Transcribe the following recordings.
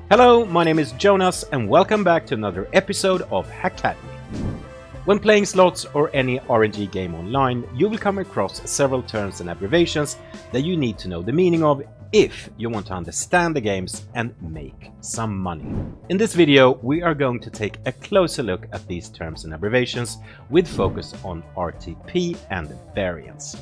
Hello, my name is Jonas and welcome back to another episode of Hackademy. When playing slots or any RNG game online, you will come across several terms and abbreviations that you need to know the meaning of if you want to understand the games and make some money. In this video, we are going to take a closer look at these terms and abbreviations with focus on RTP and variance.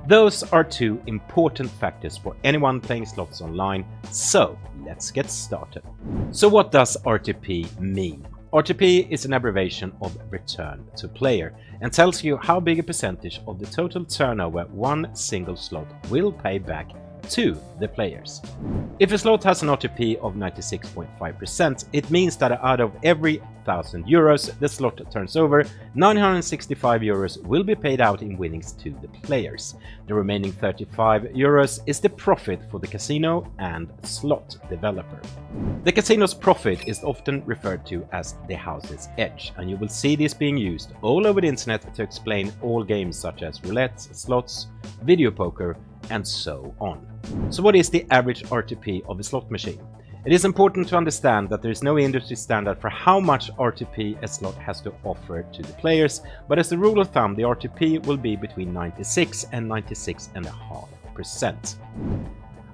Those are two important factors for anyone playing slots online, so let's get started. So what does RTP mean? RTP is an abbreviation of return to player and tells you how big a percentage of the total turnover one single slot will pay back to the players. If a slot has an RTP of 96.5%, it means that out of every 1,000 euros the slot turns over, 965 euros will be paid out in winnings to the players. The remaining 35 euros is the profit for the casino and slot developer. The casino's profit is often referred to as the house's edge, and you will see this being used all over the internet to explain all games such as roulette, slots, video poker, and so on. So what is the average RTP of a slot machine? It is important to understand that there is no industry standard for how much RTP a slot has to offer to the players, but as a rule of thumb, the RTP will be between 96 and 96.5%.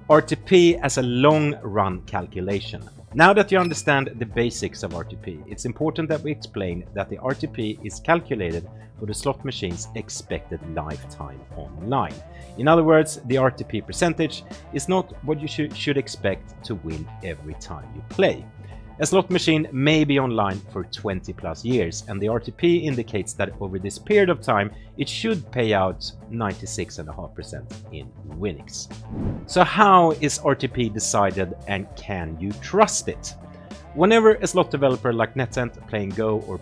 RTP as a long-run calculation. Now that you understand the basics of RTP, it's important that we explain that the RTP is calculated for the slot machine's expected lifetime online. In other words, the RTP percentage is not what you should expect to win every time you play. A slot machine may be online for 20 plus years, and the RTP indicates that over this period of time it should pay out 96.5% in winnings. So how is RTP decided and can you trust it? Whenever a slot developer like NetEnt, Playing Go or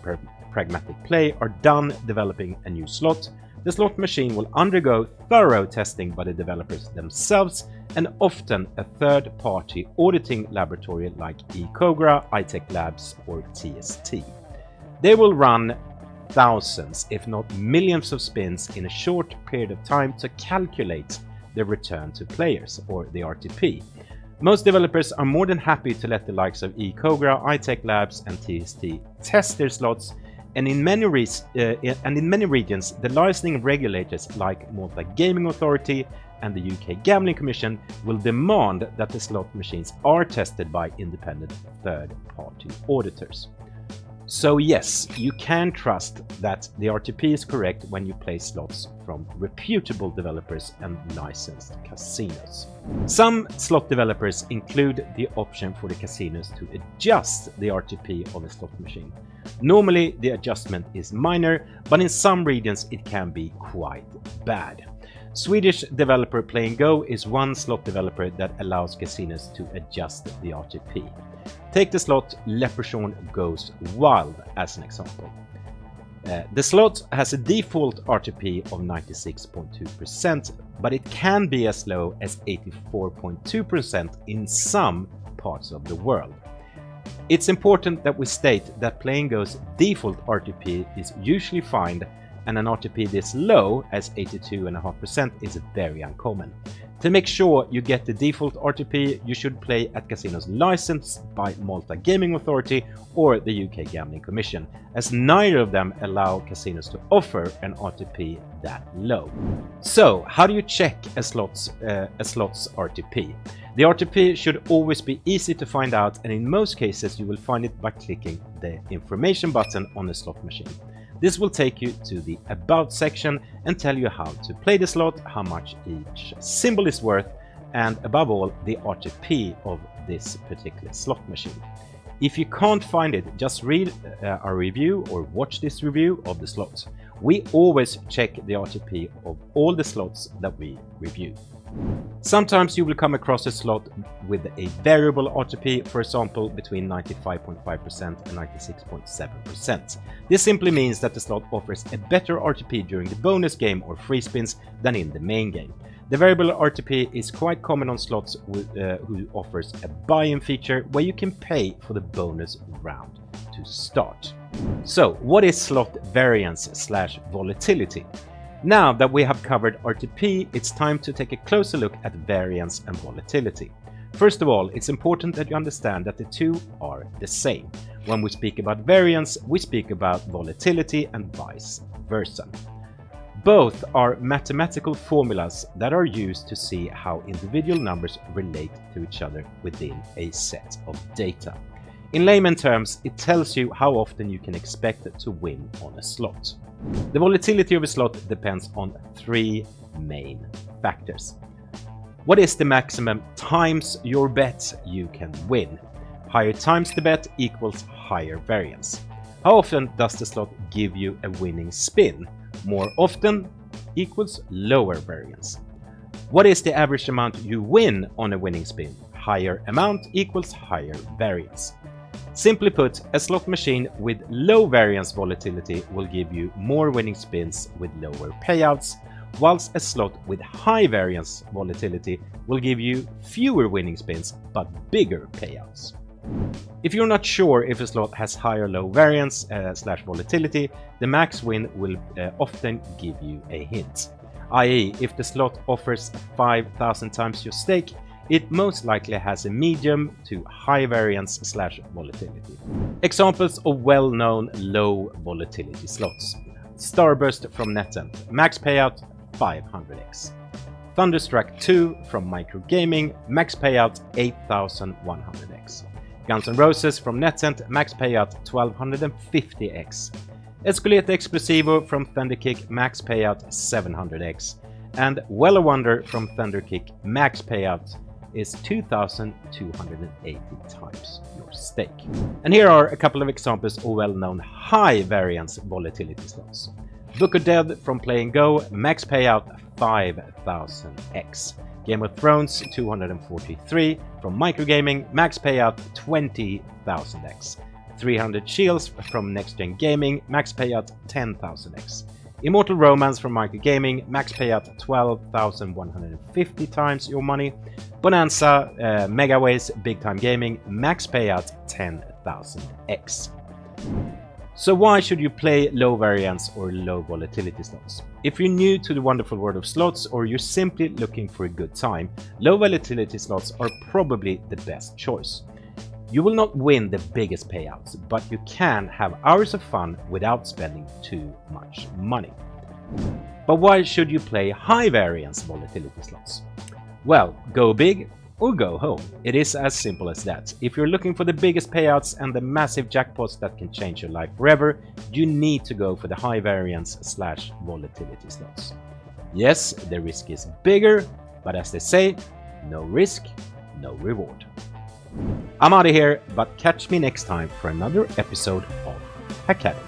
Pragmatic Play are done developing a new slot, the slot machine will undergo thorough testing by the developers themselves and often a third-party auditing laboratory like eCogra, iTech Labs or TST. They will run thousands, if not millions of spins in a short period of time to calculate the return to players, or the RTP. Most developers are more than happy to let the likes of eCogra, iTech Labs and TST test their slots, and in many regions, the licensing regulators like Malta Gaming Authority and the UK Gambling Commission will demand that the slot machines are tested by independent third-party auditors. So yes, you can trust that the RTP is correct when you play slots from reputable developers and licensed casinos. Some slot developers include the option for the casinos to adjust the RTP of a slot machine. Normally the adjustment is minor, but in some regions it can be quite bad. Swedish developer Playing Go is one slot developer that allows casinos to adjust the RTP. Take the slot Leprechaun Goes Wild as an example. The slot has a default RTP of 96.2%, but it can be as low as 84.2% in some parts of the world. It's important that we state that Playing Go's default RTP is usually fine, and an RTP this low as 82.5% is very uncommon. To make sure you get the default RTP, you should play at casinos licensed by Malta Gaming Authority or the UK Gambling Commission, as neither of them allow casinos to offer an RTP that low. So, how do you check a slot's RTP? The RTP should always be easy to find out, and in most cases you will find it by clicking the information button on the slot machine. This will take you to the About section and tell you how to play the slot, how much each symbol is worth, and above all, the RTP of this particular slot machine. If you can't find it, just read our review or watch this review of the slots. We always check the RTP of all the slots that we review. Sometimes you will come across a slot with a variable RTP, for example between 95.5% and 96.7%. This simply means that the slot offers a better RTP during the bonus game or free spins than in the main game. The variable RTP is quite common on slots who offers a buy-in feature where you can pay for the bonus round to start. So what is slot variance/volatility? Now that we have covered RTP, it's time to take a closer look at variance and volatility. First of all, it's important that you understand that the two are the same. When we speak about variance, we speak about volatility and vice versa. Both are mathematical formulas that are used to see how individual numbers relate to each other within a set of data. In layman terms, it tells you how often you can expect to win on a slot. The volatility of a slot depends on three main factors. What is the maximum times your bet you can win? Higher times the bet equals higher variance. How often does the slot give you a winning spin? More often equals lower variance. What is the average amount you win on a winning spin? Higher amount equals higher variance. Simply put, a slot machine with low variance volatility will give you more winning spins with lower payouts, whilst a slot with high variance volatility will give you fewer winning spins but bigger payouts. If you're not sure if a slot has high or low variance / volatility, the max win will often give you a hint. i.e., if the slot offers 5,000 times your stake, it most likely has a medium to high variance / volatility. Examples of well-known low volatility slots. Starburst from NetEnt, max payout 500x. Thunderstruck 2 from Microgaming, max payout 8100x. Guns N' Roses from NetEnt, max payout 1250x. Escoleta Explosivo from Thunderkick, max payout 700x. And Well a Wonder from Thunderkick, max payout is 2,280 times your stake. And here are a couple of examples of well-known high variance volatility slots. Book of Dead from Play & Go, max payout 5,000x. Game of Thrones 243 from Microgaming, max payout 20,000x. 300 Shields from Next Gen Gaming, max payout 10,000x. Immortal Romance from Microgaming, max payout 12,150 times your money. Bonanza Megaways Big Time Gaming, max payout 10,000x. So why should you play low variance or low volatility slots? If you're new to the wonderful world of slots or you're simply looking for a good time, low volatility slots are probably the best choice. You will not win the biggest payouts, but you can have hours of fun without spending too much money. But why should you play high variance volatility slots? Well, go big or go home. It is as simple as that. If you're looking for the biggest payouts and the massive jackpots that can change your life forever, you need to go for the high variance / volatility slots. Yes, the risk is bigger, but as they say, no risk, no reward. I'm out of here, but catch me next time for another episode of Hackademy.